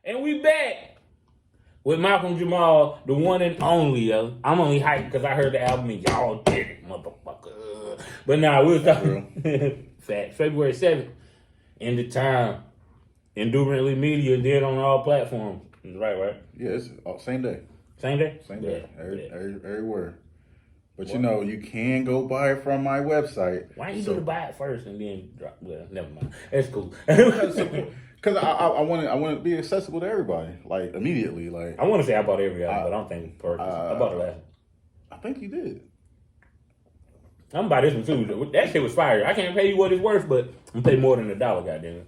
And we back with Malcolm Jamal, the one and only, yo. I'm only hyped because I heard the album and y'all did it, motherfucker. But nah, we was talking fact. February 7th, EndOfTime, Indubitably Media, did on all platforms. Right? Yeah, it's same day. Same day? Same day. Everywhere. But you know, you can go buy it from my website. Why you do to buy it first and then drop? Well, never mind. That's cool. Because I want it to be accessible to everybody, like immediately. Like I want to say I bought every album, but I don't think purchase. I bought the last one. I think you did. I'm gonna buy this one too. That shit was fire. I can't pay you what it's worth, but I'm gonna pay more than $1. Goddamn it.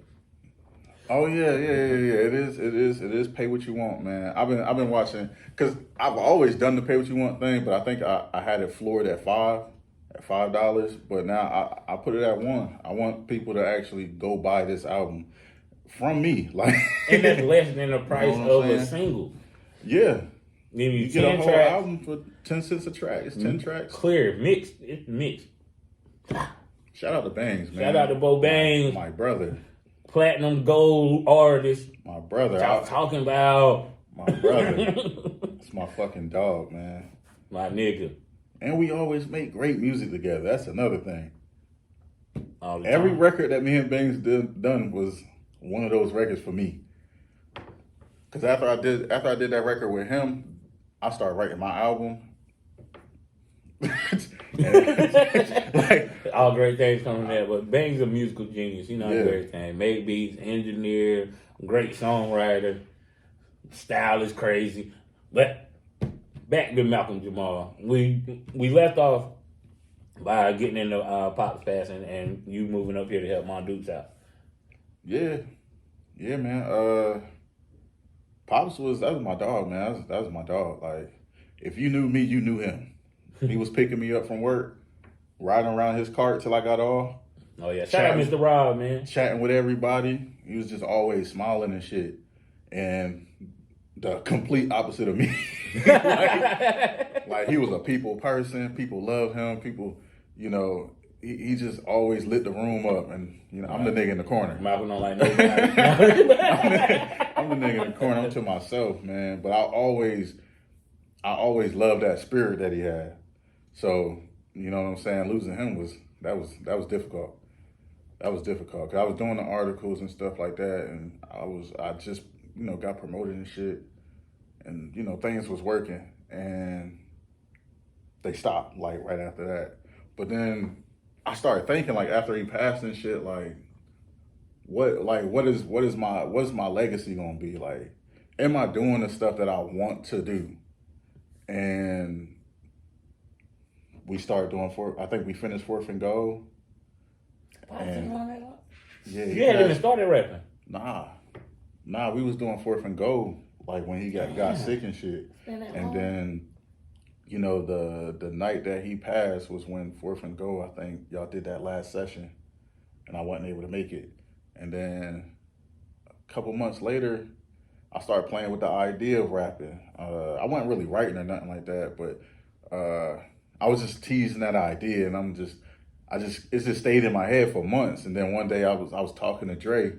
Oh yeah. It is. Pay what you want, man. I've been watching because I've always done the pay what you want thing, but I think I had it floored at $5, but now I put it at $1. I want people to actually go buy this album from me, like, and that's less than the price of a single. Yeah, then you get a whole album for 10 cents a track. It's 10 tracks, clear, mixed. It's mixed. Shout out to Bangs, man. Shout out to Bo Bangs, my brother. Platinum gold artist. My brother. Y'all talking about my brother. It's my fucking dog, man. My nigga. And we always make great music together. That's another thing. Every record that me and Bangs done was one of those records for me. Because after I did that record with him, I started writing my album. Like, all great things coming there, but Bang's a musical genius. You know, everything. Made beats, engineer, great songwriter. Style is crazy. But back to Malcolm Jamal. We left off by getting into Pop's passing and you moving up here to help my dudes out. Yeah, man. Pops that was my dog, man. That was my dog. Like, if you knew me, you knew him. He was picking me up from work, riding around his cart till I got off. Oh yeah, shout out Mr. Rob, man. Chatting with everybody. He was just always smiling and shit. And the complete opposite of me. like he was a people person. People love him. People, you know, he just always lit the room up. And, you know, I'm the nigga in the corner. Malcolm don't like nobody. I'm the nigga in the corner. I'm to myself, man. But I always loved that spirit that he had. So, you know what I'm saying? Losing him was difficult. That was difficult. Cause I was doing the articles and stuff like that. And I just, you know, got promoted and shit. And, you know, things was working. And they stopped, like, right after that. But then I started thinking, like, after he passed and shit, like, what is my legacy gonna be? Like, am I doing the stuff that I want to do? And we started doing I think we finished 4th and Goal. Yeah, you hadn't even started rapping. Nah, we was doing 4th and Goal, like when he got sick and shit. And then, you know, the night that he passed was when 4th and Goal, I think y'all did that last session, and I wasn't able to make it. And then a couple months later, I started playing with the idea of rapping. I wasn't really writing or nothing like that, but I was just teasing that idea, and it just stayed in my head for months. And then one day I was talking to Dre,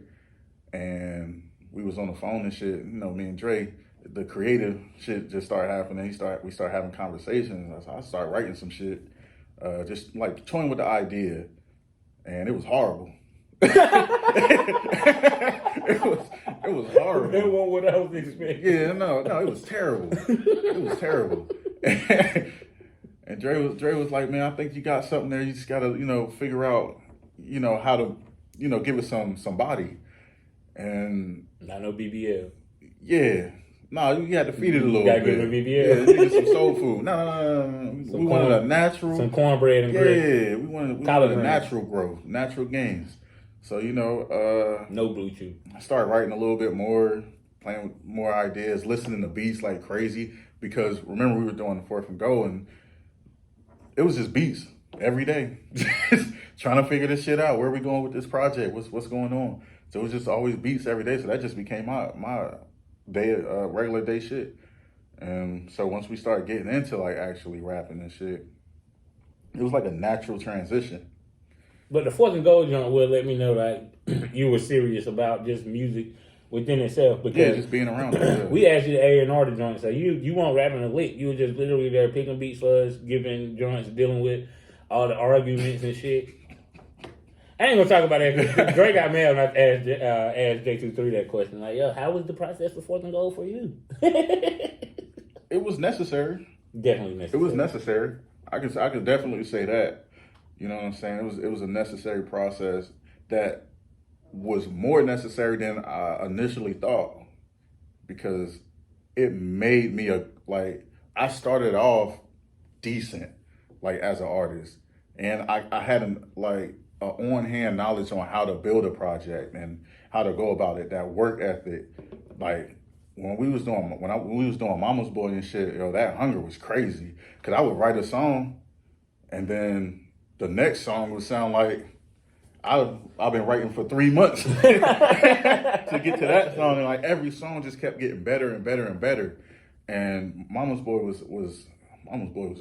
and we was on the phone and shit. You know, me and Dre, the creative shit just started happening. We started having conversations. I started writing some shit, just like toying with the idea, and it was horrible. It was horrible. It wasn't what I was expecting. Yeah, no, it was terrible. It was terrible. And Dre was like, man, I think you got something there. You just gotta, you know, figure out, you know, how to, you know, give it some body. And not no BBL. Yeah. No, you had to feed it a little bit. Give it BBL. Yeah, needed some soul food. No. We wanted a natural. Some cornbread and grits. Yeah, we wanted a natural growth, natural gains. So, you know, no blue chew. I started writing a little bit more, playing with more ideas, listening to beats like crazy. Because remember, we were doing the 4th and Goal, and it was just beats every day. Trying to figure this shit out. Where are we going with this project? What's going on? So it was just always beats every day. So that just became my day, regular day shit. And so once we started getting into like actually rapping and shit, it was like a natural transition. But the 4th and Goal joint will let me know that you were serious about just music within itself. Because just being around it. Yeah. we asked you to A&R the joint, so you weren't rapping a lick. You were just literally there picking beats for us, giving joints, dealing with all the arguments and shit. I ain't gonna talk about that because Dre got mad when I asked J23 that question. Like, yo, how was the process for 4th and Goal for you? It was necessary. Definitely necessary. It was necessary. I could definitely say that. You know what I'm saying? It was a necessary process that was more necessary than I initially thought, because it made me I started off decent, like as an artist, and I had an on-hand knowledge on how to build a project and how to go about it. That work ethic, like when we was doing Mama's Boy and shit, that hunger was crazy. Cause I would write a song, and then the next song would sound like I've been writing for 3 months to get to that song, and like every song just kept getting better and better and better. And Mama's Boy was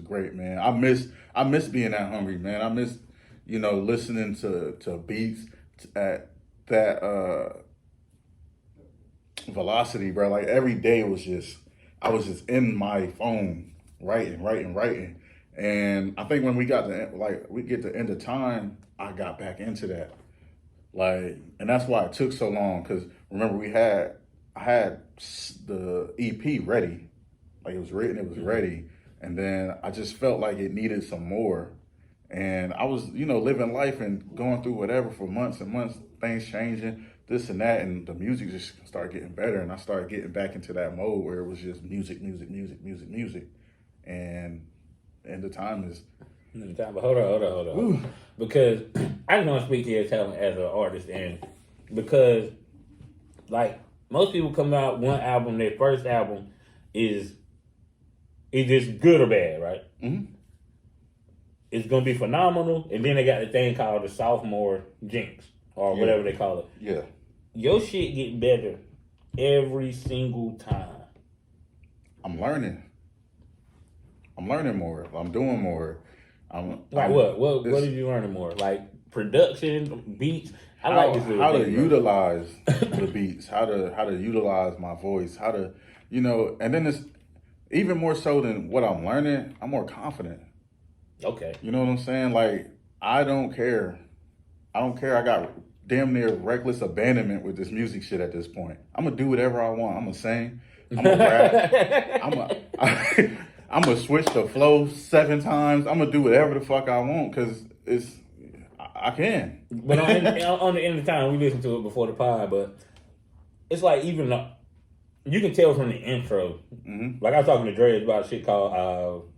great, man. I miss being that hungry, man. I miss listening to beats at that velocity, bro. Like every day I was just in my phone writing. And I think when we get to End of Time, I got back into that. And that's why it took so long, because remember I had the EP ready. Like it was written, it was ready. And then I just felt like it needed some more. And I was, living life and going through whatever for months and months, things changing, this and that, and the music just started getting better. And I started getting back into that mode where it was just music. And End of Time is... But hold on. Because I just want to speak to your talent as an artist, and because, most people come out one album, their first album is just good or bad, right? Mm-hmm. It's going to be phenomenal, and then they got the thing called the sophomore jinx, or whatever they call it. Yeah. Your shit get better every single time. I'm learning more. I'm doing more. What did you learn more? Like production, beats? How to utilize the beats, how to utilize my voice, how to, and then it's even more so than what I'm learning, I'm more confident. Okay. You know what I'm saying? Like, I don't care. I got damn near reckless abandonment with this music shit at this point. I'm going to do whatever I want. I'm going to sing. I'm going to rap. I'm going to switch the flow 7 times. I'm going to do whatever the fuck I want, because I can. But on the End of Time, we listened to it before the pod, but it's like even you can tell from the intro. Mm-hmm. Like I was talking to Dre about shit called...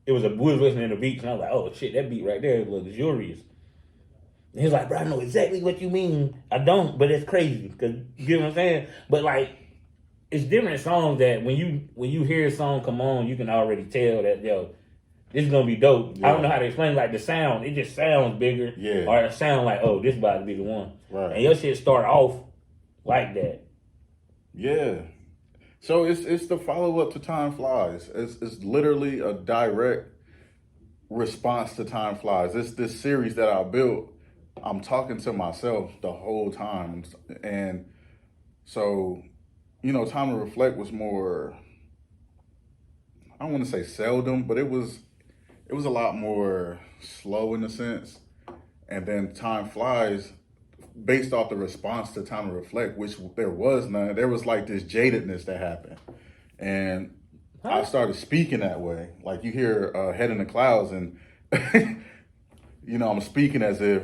we was listening to beats, and I was like, oh, shit, that beat right there is luxurious. And he was like, bro, I know exactly what you mean. I don't, but it's crazy. Because, you know what I'm saying? But, it's different songs that when you hear a song come on, you can already tell that, this is going to be dope. Yeah. I don't know how to explain, the sound. It just sounds bigger. Yeah. Or it sounds like, oh, this about to be the one. Right. And your shit start off like that. Yeah. So it's the follow-up to Time Flies. It's literally a direct response to Time Flies. It's this series that I built. I'm talking to myself the whole time. And so, Time to Reflect was more, I don't want to say seldom, but it was a lot more slow in a sense. And then Time Flies, based off the response to Time to Reflect, which there was none, there was this jadedness that happened. And I started speaking that way. Like you hear Head in the Clouds, and, I'm speaking as if,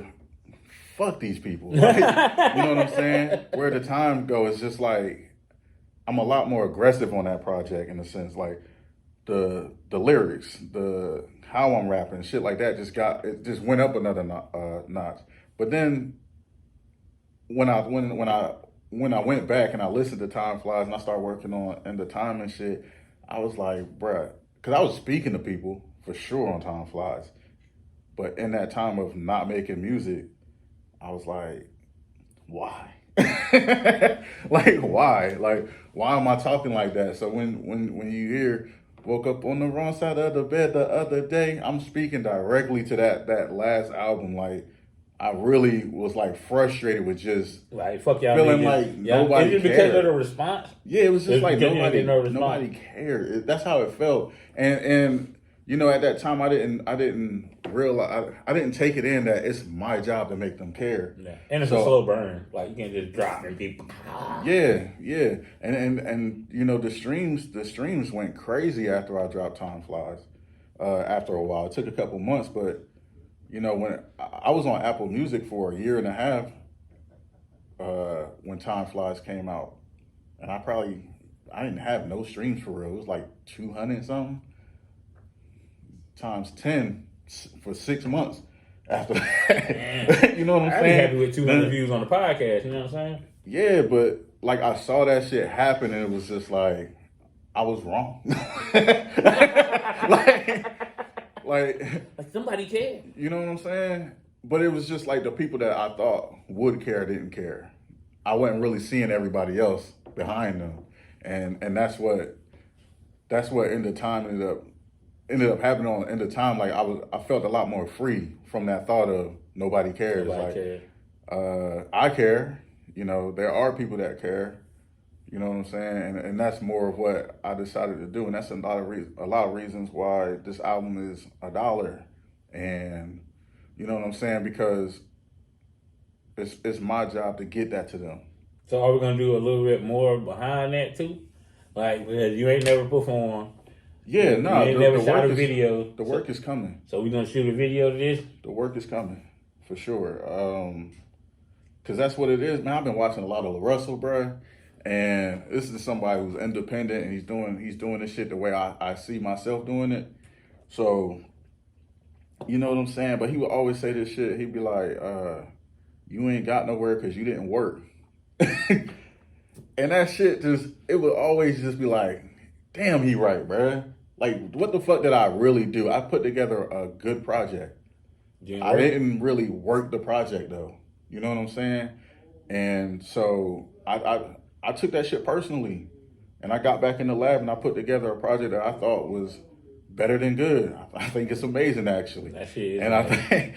fuck these people. You know what I'm saying? Where the time go is just I'm a lot more aggressive on that project in a sense. Like the lyrics, the how I'm rapping, shit like that just went up another notch. But then when I went back and I listened to Time Flies and I started working on End of Time and shit, I was like, bruh, because I was speaking to people for sure on Time Flies, but in that time of not making music, I was like, why? Why? Why am I talking like that? So when you hear woke up on the wrong side of the bed the other day, I'm speaking directly to that last album. I really was like frustrated with just like fuck y'all feeling niggas. like nobody Is it cared. because of the response? Yeah, it was just like no nobody cared. That's how it felt. And you know, at that time I didn't realize, I didn't take it in that it's my job to make them care. Yeah. And it's a slow burn. Like you can't just drop and people. Yeah. And you know, the streams went crazy after I dropped Time Flies. After a while, it took a couple months, but you know, when I was on Apple Music for a year and a half, when Time Flies came out, and I didn't have no streams for real. It was like 200 something times 10 for 6 months after that. You know what I'm saying? I'd be happy with 200 views on the podcast. You know what I'm saying? Yeah, but like I saw that shit happen, and it was just like I was wrong. like somebody cared. You know what I'm saying? But it was just like the people that I thought would care didn't care. I wasn't really seeing everybody else behind them, and that's what EndOfTime ended up happening on EndOfTime. Like I felt a lot more free from that thought of nobody cares. I care. You know, there are people that care. You know what I'm saying? And that's more of what I decided to do, and that's a lot of reasons why this album is $1. And you know what I'm saying? Because it's my job to get that to them. So are we gonna do a little bit more behind that too? Like, because you ain't never performed. Yeah, no. You ain't never shot a video. The work is coming. So we gonna shoot a video of this? The work is coming, for sure. Cause that's what it is, man. I've been watching a lot of Russell, bruh. And this is somebody who's independent, and he's doing this shit the way I see myself doing it. So, you know what I'm saying? But he would always say this shit. He'd be like, you ain't got nowhere because you didn't work. And that shit it would always just be like, damn, he right, bruh. Like, what the fuck did I really do? I put together a good project. I didn't really work the project, though. You know what I'm saying? And so I took that shit personally. And I got back in the lab and I put together a project that I thought was better than good. I think it's amazing, actually. That shit is and amazing.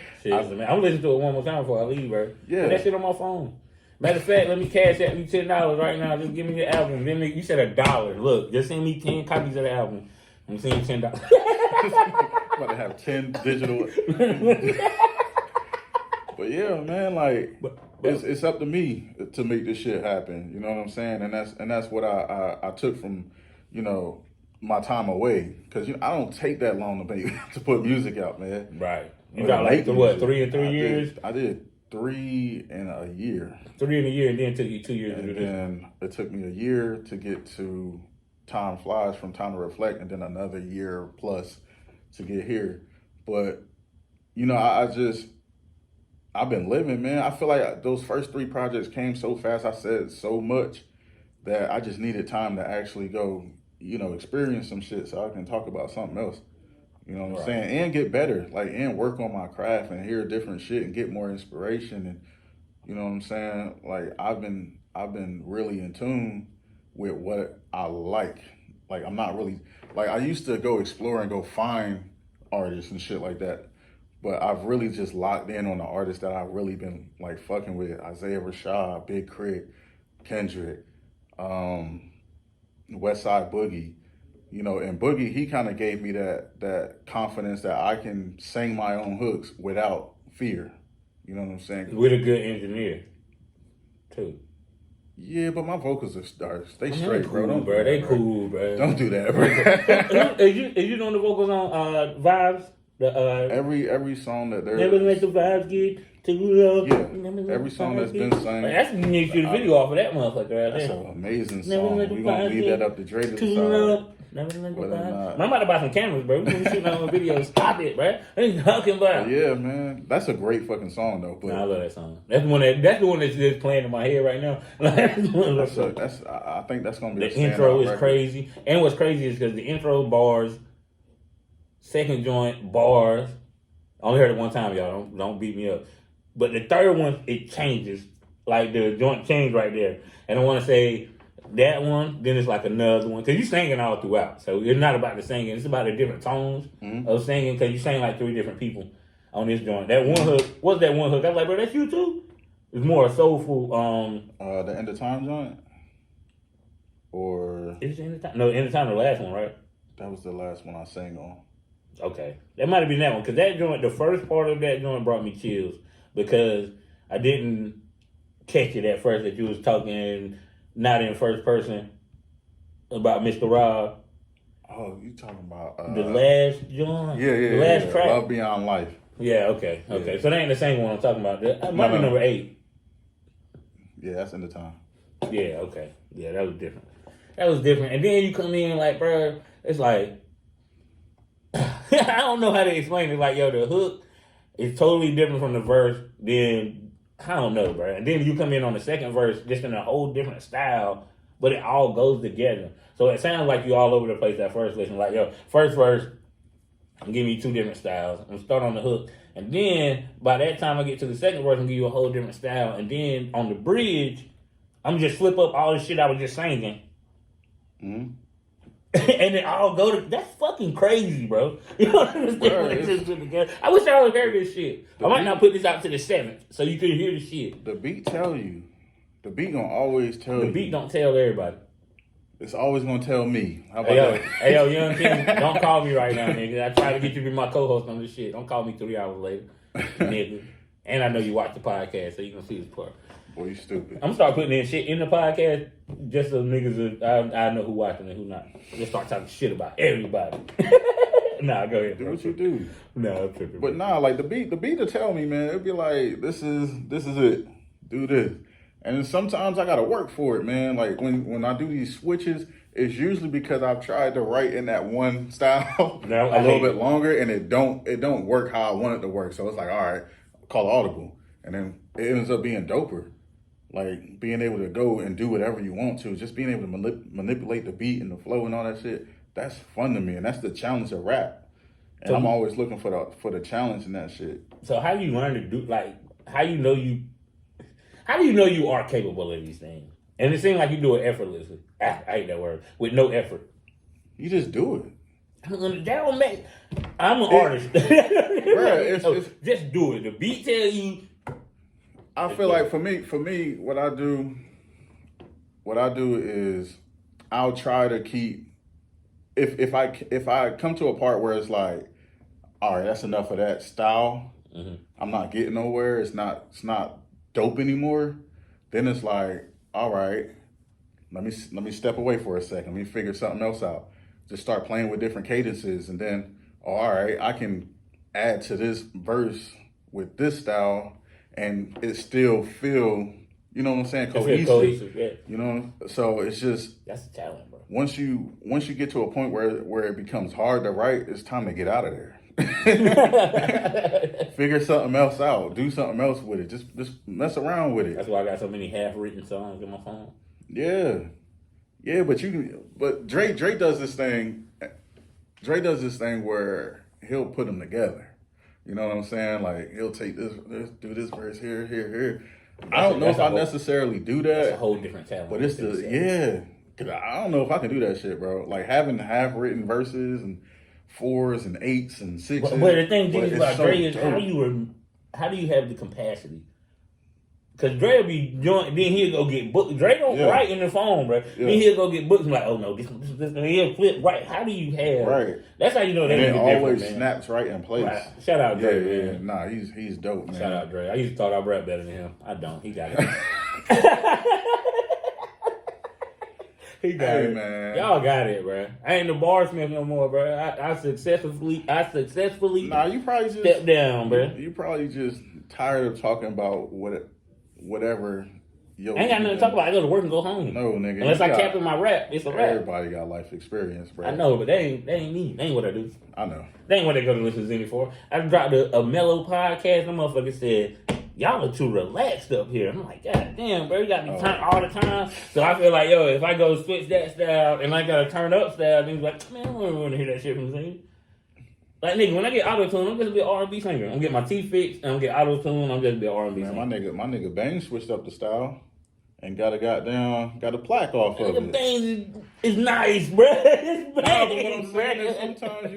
I'm listening to it one more time before I leave, bro. Yeah. Put that shit on my phone. Matter of fact, let me cash out you $10 right now. Just give me the album. Then you said $1. Look, just send me 10 copies of the album. I'm sending you $10. About to have 10 digital. But yeah, man, like it's up to me to make this shit happen. You know what I'm saying? And that's what I took from, you know, my time away, because I don't take that long to put music out, man. Right. You got like 3 in 3 years? I did 3 in a year. 3 in a year, and then it took you 2 years to do this. And then it took me a year to get to Time Flies from Time to Reflect, and then another year plus to get here. But you know, I've been living, man. I feel like those first 3 projects came so fast. I said so much that I just needed time to actually go, you know, experience some shit so I can talk about something else. You know what I'm saying? And get better, like, and work on my craft and hear different shit and get more inspiration. And you know what I'm saying? Like, I've been really in tune with what I like. Like, I'm not really, like, I used to go explore and go find artists and shit like that. But I've really just locked in on the artists that I've really been like fucking with: Isaiah Rashad, Big Crit, Kendrick, Westside Boogie. You know, and Boogie, he kind of gave me that confidence that I can sing my own hooks without fear. You know what I'm saying? With a good engineer, too. Yeah, but my vocals are stay straight, bro. Cool, bro. They cool, bro. Don't do that, bro. Is you doing the vocals on Vibes? Every song that there's never let the vibes get too low. Yeah, every song that's been sung. That's when you need to shoot a video off of that motherfucker right That's there. an amazing song. We're gonna leave that up to Dre to decide. Never let the vibes. I'm about to buy some cameras, bro. We're gonna shoot on videos. Stop it, bro. What are you talking about? Yeah, man. That's a great fucking song, though. But I love that song. That's the one that's just playing in my head right now. I think that's gonna be the intro is crazy. And what's crazy is because the intro bars, second joint bars. I only heard it one time, y'all. Don't beat me up. But the third one, it changes. Like the joint changed right there. And I want to say that one, then it's like another one. Because you're singing all throughout. So it's not about the singing. It's about the different tones of singing. Because you sing like 3 different people. on this joint. That one hook, what's that one hook? I was like, bro, that's you too? It's more soulful. The End of Time joint? Or... Is it End of Time? No, End of Time, the last one, right? That was the last one I sang on. Okay. That might have been that one. Because that joint, the first part of that joint brought me chills. Because I didn't catch it at first that you was talking not in first person about Mr. Rob. Oh, you talking about... the last joint? Yeah. The last track? Love Beyond Life. Yeah, okay. Yeah. So that ain't the same one I'm talking about. That might be number 8. Yeah, that's End of Time. Yeah, okay. Yeah, that was different. And then you come in like, bro, it's like, I don't know how to explain it. Like, yo, the hook is totally different from the verse. Then, I don't know, bro. And then you come in on the second verse just in a whole different style, but it all goes together. So it sounds like you all over the place that first listen. Like, yo, first verse, I'm giving you 2 different styles. I'm start on the hook. And then, by that time I get to the second verse, I'm give you a whole different style. And then, on the bridge, I'm just flip up all the shit I was just singing. Mm-hmm. And it all go to... That's fucking crazy, bro. You know what I'm saying? I wish I would heard this shit. I might not put this out to the 7th, so you could hear the shit. The beat tell you. The beat gonna always tell you. The beat don't tell everybody. It's always gonna tell me. How about that? Hey, yo, Young King, don't call me right now, nigga. I try to get you to be my co-host on this shit. Don't call me 3 hours later, nigga. And I know you watch the podcast, so you can see this part. Boy, you stupid. I'm gonna start putting in shit in the podcast just so niggas, I know who watching and who not. Just start talking shit about everybody. Nah, go ahead. Do what you do. Nah, I'm tripping. But nah, like the beat to tell me, man, it'd be like, this is it. Do this. And then sometimes I gotta work for it, man. Like when I do these switches, it's usually because I've tried to write in that one style a little bit longer, and it don't work how I want it to work. So it's like, all right, call audible, and then it ends up being doper. Like being able to go and do whatever you want to, just being able to manipulate the beat and the flow and all that shit. That's fun to me, and that's the challenge of rap. And so, I'm always looking for the challenge in that shit. So how do you learn to do, like, how do you know you are capable of these things? And it seems like you do it effortlessly. I hate that word. With no effort. You just do it. That don't make... I'm an artist. Bruh, just do it. The beat tell you... I feel like for me, what I do is I'll try to keep... If I come to a part where it's like, all right, that's enough of that style. Mm-hmm. I'm not getting nowhere. It's not dope anymore. Then it's like, all right, let me step away for a second. Let me figure something else out. Just start playing with different cadences, and then, all right, I can add to this verse with this style, and it still feel, you know what I'm saying, cohesive. Yeah. You know, so it's just that's a talent, bro. Once you get to a point where it becomes hard to write, it's time to get out of there. Figure something else out. Do something else with it. Just mess around with it. That's why I got so many half-written songs in my phone. Yeah, but Dre does this thing. Dre does this thing where he'll put them together. You know what I'm saying? Like he'll take this do this verse here. I don't know if I necessarily do that. That's a whole different talent. But it's cause I don't know if I can do that shit, bro. Like having half-written verses and 4s and 8s and 6s. But the thing is about Dre is how do you have the capacity? Because Dre will be joint, then he'll go get booked. Dre don't write in the phone, bro. Yeah. Then he'll go get booked and like, oh no, this, and he'll flip right. How do you have? Right. That's how you know that nigga always different, snaps right in place. Right. Shout out Dre, man. Nah, he's dope, man. Shout out Dre. I used to thought I rap better than him. I don't. He got it. He got it, man. Y'all got it, bro. I ain't the barsmith no more, bro. I successfully. Nah, you probably just stepped down, bro. You probably just tired of talking about whatever. I ain't got nothing to talk about. I go to work and go home. No, nigga. Unless I cap in my rap, it's a rap. Everybody got life experience, bro. I know, but they ain't me. They ain't what I do. I know. They ain't what they go to listen to Zenny for. I dropped a mellow podcast. The motherfucker said, y'all are too relaxed up here. I'm like, God damn, bro, you got me turned all the time. So I feel like, yo, if I go switch that style and I got a turn up style, then it's like, man, I don't want to hear that shit from Zenny. Like, nigga, when I get auto-tune, I'm just be an R&B singer. I'm get my teeth fixed, and I'm get auto-tune, I'm just be an R&B singer. Man, my nigga Bang switched up the style, and got a plaque off of it. Bangs is nice, bro. It's But what I'm Bangs, saying is bro. sometimes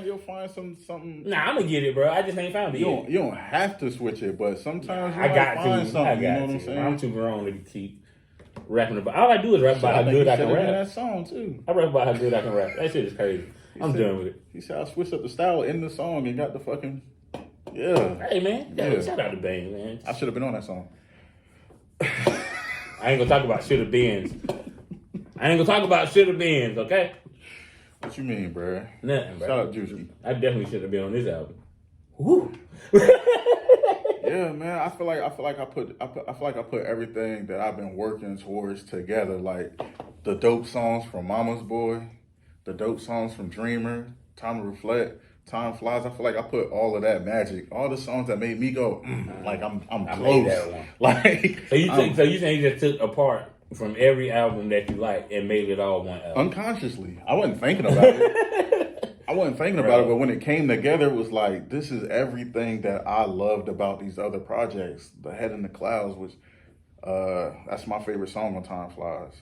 you'll find something. Nah, I'm gonna get it, bro. I just ain't found it yet. You don't have to switch it, but sometimes you I might got find to. something. I You know got what I'm to. saying? I'm too grown to keep rapping about. All I do is rap about how good I can rap. That song too. I rap about how good I can rap. That shit is crazy. I'm done with it. He said I switched up the style in the song and got the fucking Hey man, Yeah. shout out to Bang, man. I should have been on that song. I ain't gonna talk about shoulda beens. I ain't gonna talk about shoulda beens, okay? What you mean, bruh? Nothing, bro. Shout out Juicy. I definitely should have been on this album. Woo. Yeah, man. I feel like I put everything that I've been working towards together. Like the dope songs from Mama's Boy, the dope songs from Dreamer, Time to Reflect, Time Flies. I feel like I put all of that magic, all the songs that made me go, like I'm I close. made that one. Like So you think you just took a part from every album that you like and made it all one album? unconsciously. I wasn't thinking about it. But when it came together, it was like, this is everything that I loved about these other projects. The Head in the Clouds, which that's my favorite song on Time Flies.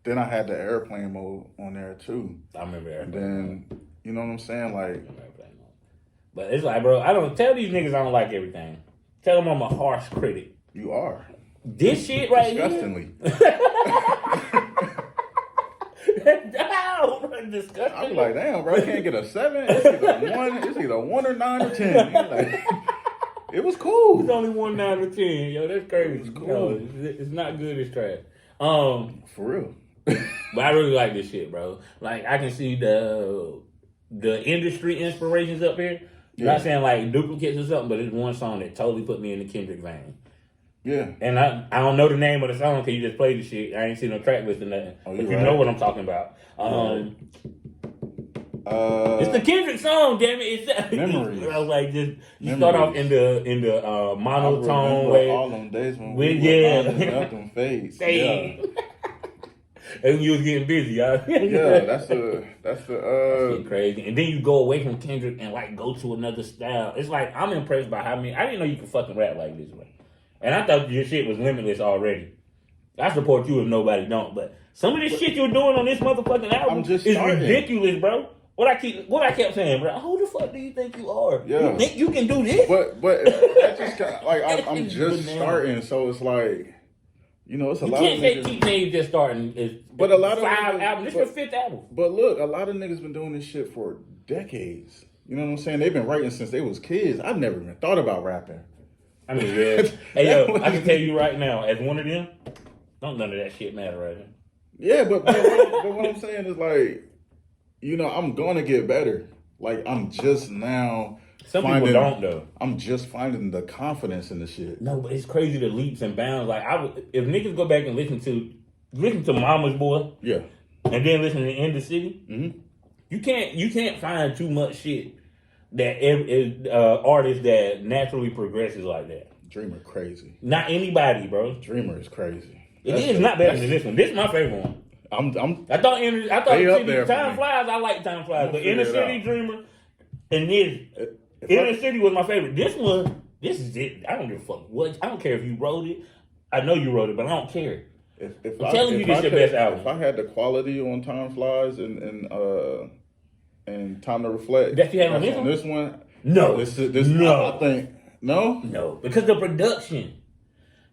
Then I had the airplane mode on there too. I remember And airplane then, mode. you know what I'm saying? Like, But it's like, bro, I don't tell these niggas I don't like everything. Tell them I'm a harsh critic. you are. This shit right Disgustingly. Disgusting. I'm like, damn, bro, I can't get a 7. It's either 1 or 9 or 10. Like, it was cool. It's only 1 9 or 10. Yo, that's crazy. It's cool. No, it's not good. It's trash. For real. But I really like this shit, bro. Like I can see the industry inspirations up here. Yeah. Not saying like duplicates or something, but it's one song that totally put me in the Kendrick vein. Yeah. And I don't know the name of the song because you just played the shit. I ain't seen no track list or nothing. Oh, but you right. know what I'm talking about. It's the Kendrick song, damn it. It's Memories. I was like, just you Memories. start off in the monotone way. All them days when With- we yeah. were left them fades. Hey. And you was getting busy, y'all. Yeah, that's the Shit crazy. And then you go away from Kendrick and like go to another style. It's like I'm impressed by how many. I didn't know you could fucking rap like this, man. And I thought your shit was limitless already. I support you if nobody don't, but some of this shit you're doing on this motherfucking album is ridiculous, bro. What I kept saying, bro. Who the fuck do you think you are? Yeah. You think you can do this? But that just like I'm just Bananas. starting, so it's like, you know, it's a You lot can't of say niggas. keep saying you just starting. But a lot of 5 niggas- albums. This is your 5th album. But look, a lot of niggas been doing this shit for decades. You know what I'm saying? They've been writing since they was kids. I've never even thought about rapping. I mean, yeah. Hey, yo, I can tell you right now, as one of them, don't none of that shit matter right now. Yeah, but what I'm saying is like, you know, I'm gonna get better. Like I'm just now. People don't though. I'm just finding the confidence in the shit. No, but it's crazy the leaps and bounds. Like if niggas go back and listen to Mama's Boy, Yeah. and then listen to End of City, Mm-hmm. you can't find too much shit that artists that naturally progresses like that. Dreamer crazy. Not anybody, bro. Dreamer is crazy. It is not better than this one. This is my favorite one. I'm I thought They up City, there for Time me. Flies. I like Time Flies, but figure Inner it City out. Dreamer and this. Inner City was my favorite. This is it. I don't give a fuck what. I don't care if you wrote it. I know you wrote it, but I don't care. If I'm telling you, this your best album. If I had the quality on Time Flies and Time to Reflect, That you had on this one? this one, No, this no. I think no. No, because the production,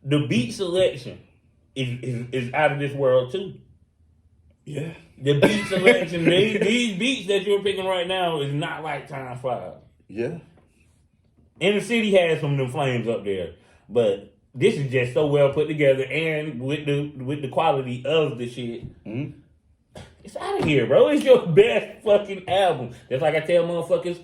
the beat selection is out of this world too. Yeah. The beat selection, these beats that you're picking right now is not like Time Flies. Yeah. Inner City has some of them flames up there, but this is just so well put together, and with the quality of the shit, Mm-hmm. it's out of here, bro. It's your best fucking album. That's like I tell motherfuckers,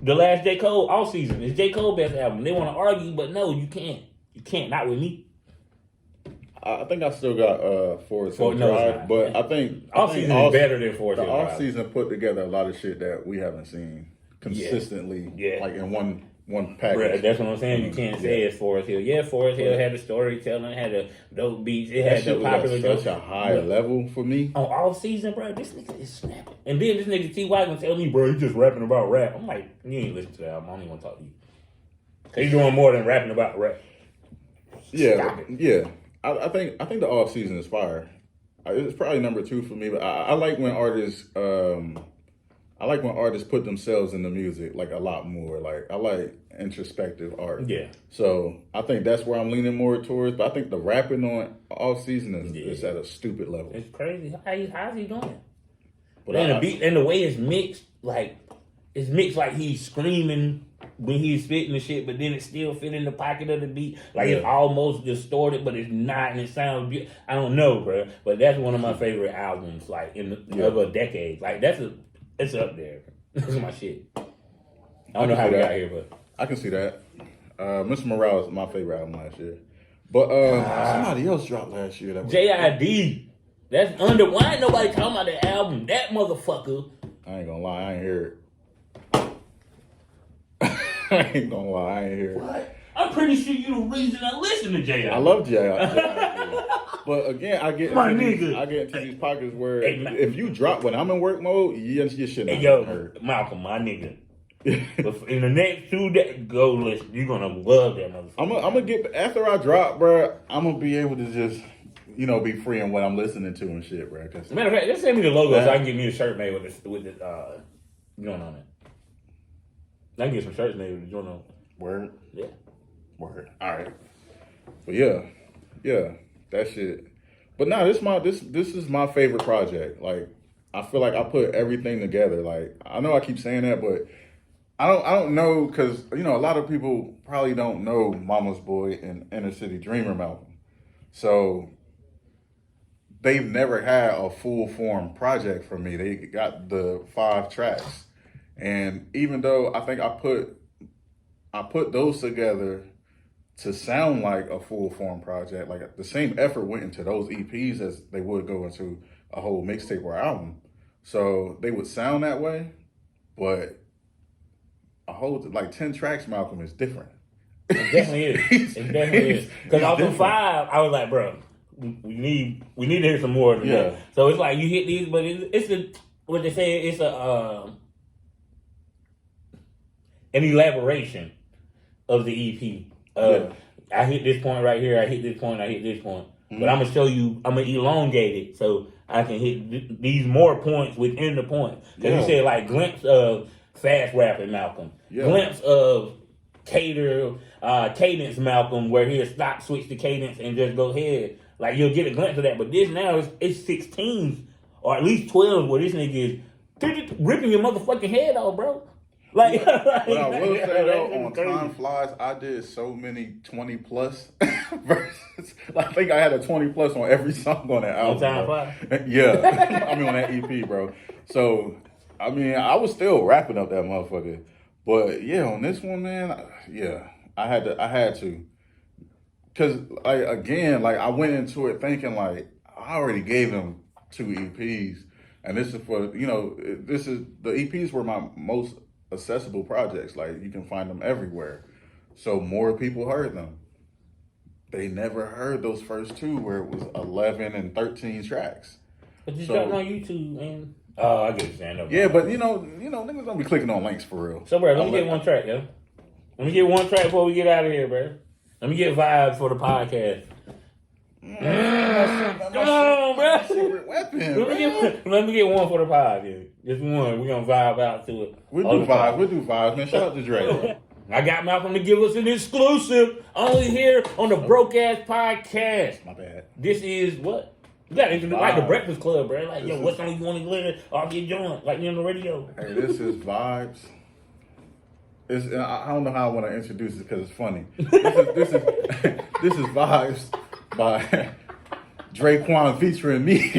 the last J. Cole all season is J. Cole best album. They want to argue, but no, you can't. You can't. Not with me. I think I still got Forest Hill No, it's Drive, not. but I think Off season is better than Forest The Hill Drive. off season put together a lot of shit that we haven't seen consistently, Yeah. like in one package. Bruh, that's what I'm saying. You can't say it's Forest Hill. Yeah, Forest Hill had the storytelling, had the dope beats. It That had shit the was popular at jokes. such a high But level for me. on all season, bro, this nigga is snapping. And then this nigga T.Y. gonna tell me, bro, he just rapping about rap. I'm like, you ain't listen to that album. I don't even want to talk to you. He's doing more than rapping about rap. Yeah, Stop it. yeah. I think the off season is fire. It's probably number 2 for me, but I like when artists put themselves in the music like a lot more. Like I like introspective art. Yeah. So I think that's where I'm leaning more towards. But I think the rapping on off season is at a stupid level. It's crazy. How's he doing it? But and the beat and the way it's mixed like he's screaming when he's spitting the shit, but then it still fit in the pocket of the beat. Like it's almost distorted, but it's not, and it sounds beautiful. I don't know, bro, but that's one of my favorite albums, like of a decade. Like it's up there. That's my shit. I don't know how we got here, but I can see that. Mr. Morale is my favorite album last year, but somebody else dropped last year. That JID. That's why ain't nobody talking about that album? That motherfucker. I ain't gonna lie, I ain't hear it. I ain't gonna lie, I ain't hear it. What? I'm pretty sure you the reason I listen to JID. I love JID. But again, I get into these pockets where if you drop when I'm in work mode, you shouldn't have heard. Malcolm, my nigga. But in the next 2 days, go listen. You're gonna love that motherfucker. I'm gonna get after I drop, bro. I'm gonna be able to just be free in what I'm listening to and shit, bro. Matter of fact, just send me the logo so I can get me a shirt made with this joint on it. I can get some shirts made with the joint on it. Word? Yeah. Word. All right. But yeah, that shit. But nah, this is my favorite project. Like, I feel like I put everything together. Like, I know I keep saying that, but I don't know, because a lot of people probably don't know Mama's Boy and Inner City Dreamer Malcolm. So they've never had a full form project from me. They got the 5 tracks. And even though I think I put those together to sound like a full form project, like the same effort went into those EPs as they would go into a whole mixtape or album. So they would sound that way, but a whole 10 tracks, Malcolm, is different. It definitely is. It definitely is. Because off the 5, I was like, bro, we need to hear some more than that. So it's like you hit these, but it's what they say, it's an elaboration of the EP. I hit this point right here, I hit this point, I hit this point. Mm-hmm. But I'm going to show you, I'm going to elongate it so I can hit these more points within the point. Because you said like glimpse of fast rapping Malcolm, glimpse of cadence Malcolm, where he'll stop, switch to cadence, and just go ahead. Like you'll get a glimpse of that. But this now it's 16s, or at least 12, where this nigga is ripping your motherfucking head off, bro. Like, but I will say though, on Time Flies, I did so many 20 plus verses. I think I had a 20 plus on every song on that album. On Time Flies? Yeah, on that EP, bro. So, I was still rapping up that motherfucker. But yeah, on this one, man, I had to. Cause I went into it thinking I already gave him 2 EPs, and this is for the EPs were my most accessible projects. Like, you can find them everywhere, so more people heard them. They never heard those first 2 where it was 11 and 13 tracks. But you dropped on YouTube, man. Oh, I get you saying. Yeah, but niggas don't be clicking on links for real. So, bro, let me get one track, yo. Let me get one track before we get out of here, bro. Let me get vibes for the podcast. Come on, bro. Secret weapon. Let me get one for the pod, dude. Just one. We're gonna vibe out to it. We'll do vibes, man. Shout out to Dre. I got Malcolm to give us an exclusive only here on the Broke Ass Podcast. My bad. This is what? You got to like the Breakfast Club, bro. Like, yo, what song you want to listen? I'll get joined. Like, you on the radio. Hey, this is vibes. I don't know how I want to introduce it because it's funny. This is vibes by Draquan featuring me.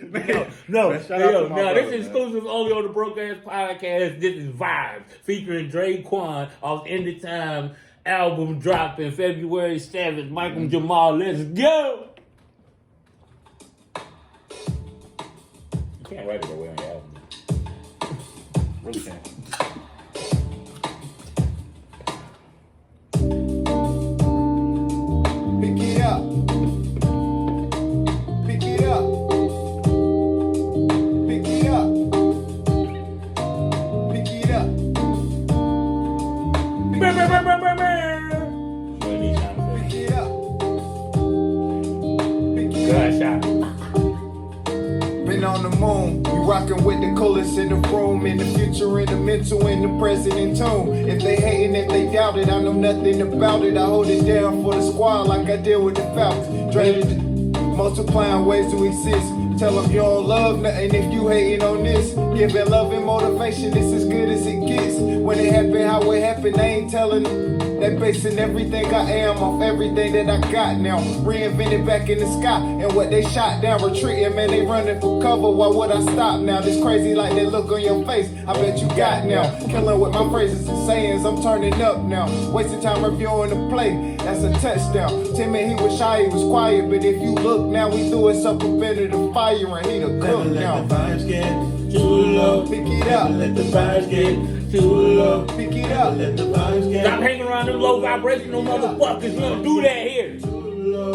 This is exclusive only on the Broke Ass Podcast. This is Vibes featuring Draquan off EndOfTime album dropping February 7th. Michael Jamal, let's go. You can't write it away on your album. Really can't. living on the moon. You rockin' with the coolest in the room, in the future, in the mental, in the present, in tune. If they hatin', if they doubt it, I know nothing about it. I hold it down for the squad like I did with the Falcons. Dreaded multiplying ways to exist. Tell them you don't love nothing if you hating on this. Giving love and motivation, it's as good as it gets. When it happened, how it happened, they ain't telling them. They basing everything I am off everything that I got now. Reinvented back in the sky, and what they shot down, retreating, man, they running for cover. Why would I stop now? This crazy like that look on your face, I bet you got now. Killing with my phrases and sayings, I'm turning up now. Wasting time reviewing the play, that's a touchdown. Timmy, he was shy, he was quiet, but if you look now, we threw us up into the fire and he the cook now. Let the vibes get too low. Pick it up. Let the vibes get too low. Pick it up. Let the vibes get. Stop hanging around them low vibrational motherfuckers. We don't do that here.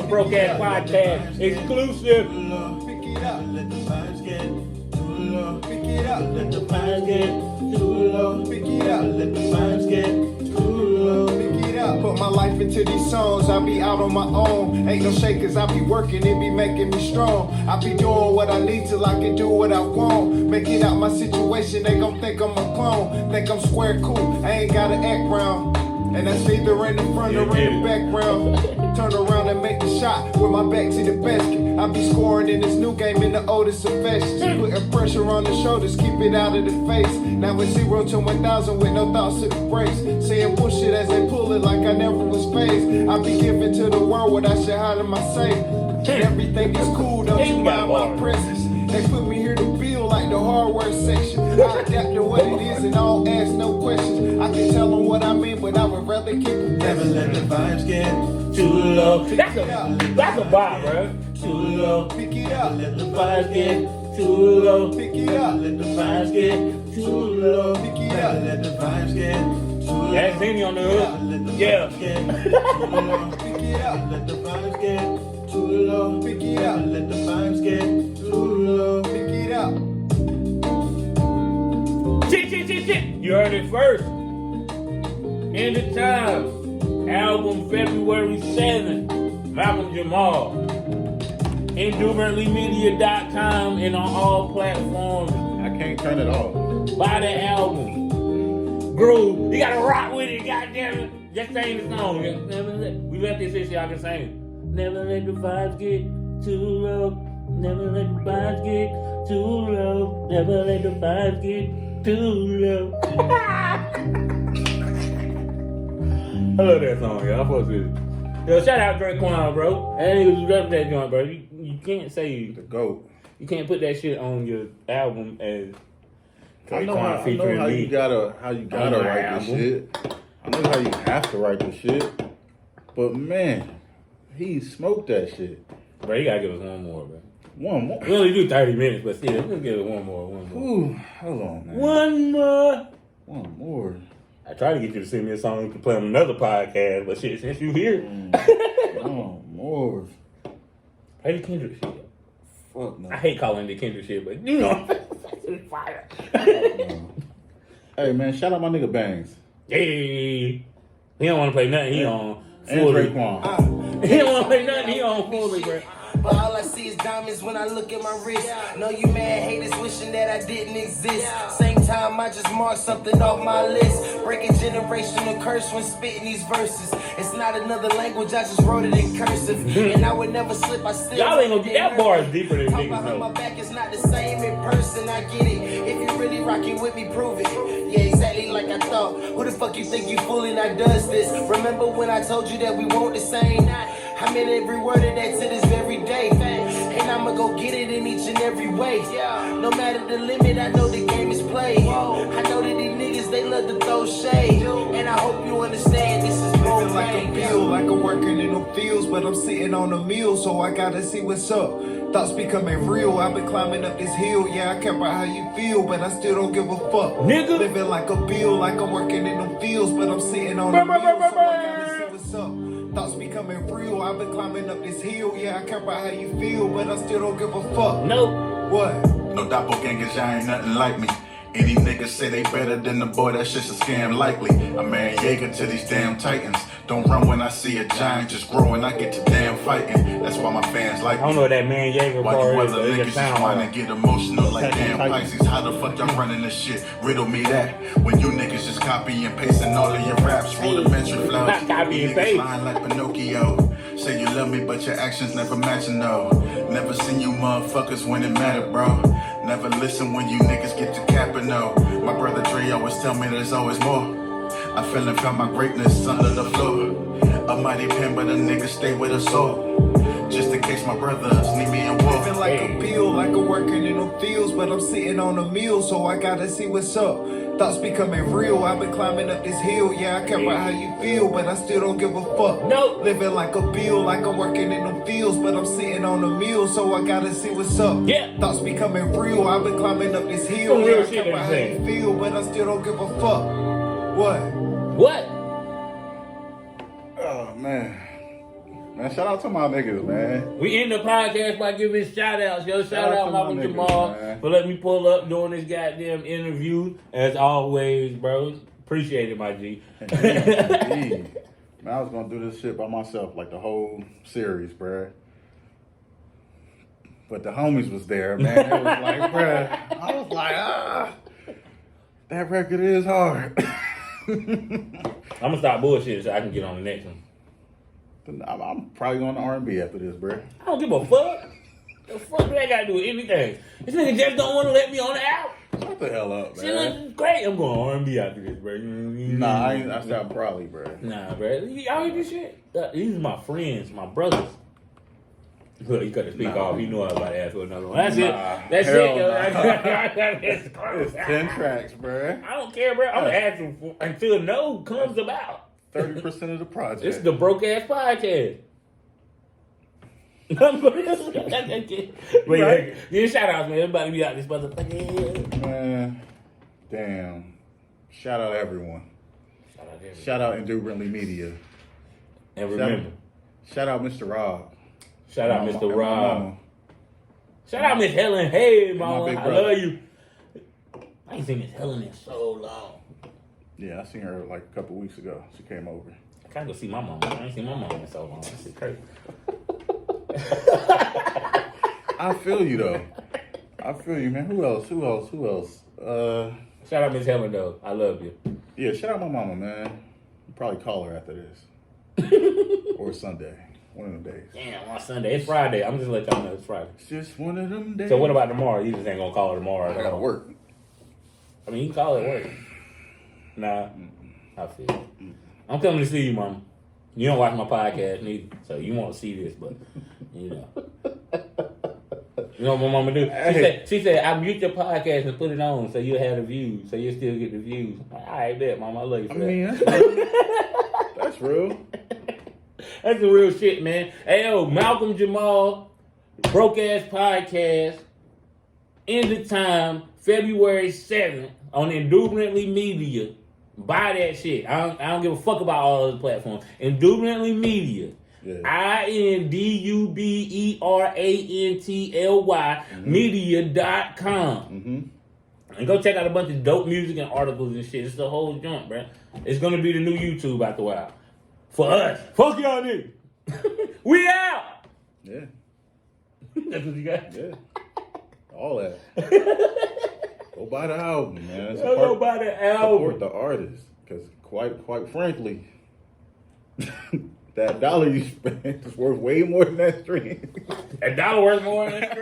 Broke ass podcast exclusive. Pick it up. Let the vibes get too low. Pick it up. Let the vibes get too low. Pick it up. Let the vibes get too low. Pick it up. Put my life into these songs. I be out on my own. Ain't no shakers. I be working. It be making me strong. I be doing what I need till I can do what I want. Make it out my situation. They gon' think I'm a clone. Think I'm square cool. I ain't gotta act round. And that's neither in the front or in the background. Turn around and make the shot with my back to the basket. I be scoring in this new game in the oldest of fashions. Putting pressure on the shoulders, keep it out of the face. Now it's 0 to 1,000 with no thoughts of the brakes. Saying bullshit as they pull it like I never was phased. I be giving to the world what I should hide in my safe. Everything is cool, don't you mind my presence. They put me here to build like the hardware section. I adapt to what it is and I don't ask no questions. I can tell them what I mean, but I would rather keep it Never guessing. let the vibes get too low. That's a vibe, bro. Too low. Pick it up. Let the vibes get too low. Pick it up. Let the vibes get too low. Pick it up. Let the vibes get too low. That's Zinni on the hook. Yeah. Pick it up. Let the vibes get too low. Pick it up. Let the vibes get too low. Pick it up. Shit. You heard it first. EndOfTime. Album February 7th. Malcolm Jamal. EndOfTimeMedia.com and on all platforms. I can't turn it off. Buy the album. Groove. You gotta rock with it, goddammit. Just sing the song. We left this shit so y'all can sing. Never let the vibes get too low. Never let the vibes get too low. Never let the vibes get too low. I love that song, y'all. I fuck with it. Yo, shout out Draquan, bro. That nigga was rep that joint, bro. You can't say The GOAT. you can't put that shit on your album as I know Draquan featuring how me. you gotta write this shit. I know how you have to write this shit. But man, he smoked that shit. Bro, you gotta give us one more, bro. One more. We only do 30 minutes, but still, let's give it one more. Ooh, hold on, man. One more. One more. I tried to get you to send me a song we can play on another podcast, but shit, since you here, One more. play the Kendrick shit. Fuck no. I hate calling it Kendrick shit, but you know, it's fire. No. Hey man, shout out my nigga Bangs. Hey, he don't want to play nothing. He on And fully. Draquan. He don't want to play nothing. He on fully, bro. But all I see is diamonds when I look at my wrist. Know you mad haters wishing that I didn't exist. Same time I just marked something off my list. Breaking generational curse when spitting these verses. It's not another language, I just wrote it in cursive. And I would never slip, I still Y'all ain't gonna get that bar is deeper than Talk niggas behind my know. back is not the same in person, I get it. If you really rocking with me, prove it. Yeah, exactly like I thought. Who the fuck you think you fooling? I does this. Remember when I told you that we want the same? I meant every word of that to this very day. And I'ma go get it in each and every way. No matter the limit, I know the game is played. I know that these niggas, they love to throw shade. And I hope you understand this is more Living like a bill, like I'm working in them fields, but I'm sitting on a meal, so I gotta see what's up. Thoughts becoming real, I've been climbing up this hill. Yeah, I care about how you feel, but I still don't give a fuck. Nigga. Living like a bill, like I'm working in them fields, but I'm sitting on a meal, so I gotta see what's up. Thoughts becoming real, I've been climbing up this hill. Yeah, I care about how you feel, but I still don't give a fuck. Nope. What? No doppelgangers, y'all ain't nothing like me. Any niggas say they better than the boy, that shit's a scam likely. A man Jaeger to these damn titans. Don't run when I see a giant just growing. I get to damn fighting. That's why my fans like I don't know what that man Jaeger why bar you is, other but it niggas just just sound whine like and get emotional like damn Pisces. How the fuck y'all running this shit? Riddle me that. When you niggas just copy and pasting all of your raps, rudimentary flows. Not copy You and niggas paste. lying like Pinocchio. Say you love me, but your actions never matching, no. Never seen you motherfuckers when it mattered, bro. Never listen when you niggas get to capping, no. My brother Dre always tell me there's always more. I fell and found my greatness under the floor. A mighty pen, but a nigga stay with a sword. Just in case my brothers need me in war. Living like a bill, like I'm working in them fields, but I'm sitting on a meal, so I gotta see what's up. Thoughts becoming real, I've been climbing up this hill. Yeah, I care about how you feel, but I still don't give a fuck. No. Living like a bill, like I'm working in them fields, but I'm sitting on a meal, so I gotta see what's up. Yeah. Thoughts becoming real, I've been climbing up this hill. Some Yeah, real I shit care about how that you you feel, but I still don't give a fuck. What? What? Oh man. Man, shout out to my niggas, man. We end the podcast by giving shout outs. Yo, shout out out to Malcolm my niggas, Jamal man. for letting me pull up doing this goddamn interview. As always, bro. Appreciate it, my G. Indeed. Man, I was gonna do this shit by myself, like the whole series, bruh. But the homies was there, man. It was like, bruh. I was like, that record is hard. I'm gonna stop bullshit so I can get on the next one. I'm probably going to R&B after this, bruh. I don't give a fuck. The fuck do I gotta do with anything? This nigga just don't want to let me on the album. Shut the hell up, Shit man. looks great. I'm going R&B after this, bro. Nah, I said probably, bruh. Nah, bro. Y'all hear this shit? These are my friends, my brothers. Look, you cut the speak off. You know I was about to ask for another one. That's it. That's hell it, yo. nah. It's 10 tracks, bruh. I don't care, bro. I'm gonna ask them until no comes about. 30% of the project. This is the broke ass podcast. Wait, Right. yeah, shout outs, man. Everybody be out this motherfucker. Man, damn. Shout out everyone. Shout out everybody. Shout out Indubitably Media. And remember, Shout out Mr. Rob. shout out And Mr. my Rob. mama. Shout out Miss Helen. Hey, My mama, big I brother. love you. I ain't seen Miss Helen in so long. Yeah, I seen her like a couple weeks ago. She came over. I gotta go see my mama. I ain't seen my mama in so long. That shit crazy. I feel you though. I feel you, man. Who else? Shout out Miss Helen though. I love you. Yeah, shout out my mama, man. I'll probably call her after this. Or Sunday. One of them days. Damn, on Sunday. It's Friday. I'm just letting y'all know it's Friday. It's just one of them days. So what about tomorrow? You just ain't gonna call her tomorrow. I gotta work. I mean, you can call it work. Nah, I feel it. I'm coming to see you, mama. You don't watch my podcast neither, so you won't see this, but you know. You know what my mama do? She said, I mute your podcast and put it on so you'll have the views, so you'll still get the views. All right, bet, mama. I love you for that. mean, that's real. That's the real shit, man. Hey, yo, Malcolm Jamal, Broke Ass Podcast, EndOfTime, February 7th on Indubitably Media. Buy that shit. I don't give a fuck about all other platforms. Indubitably Media. Yeah. INDUBERANTLY media.com. Mm-hmm. And go check out a bunch of dope music and articles and shit. It's the whole junk, bro. It's gonna be the new YouTube after a while. For us. Fuck y'all niggas. We out. Yeah. That's what you got? Yeah. All that. Go buy the album, man. Go buy the album. Support the artist. Because quite frankly, that dollar you spent is worth way more than that stream. $1 worth more than that.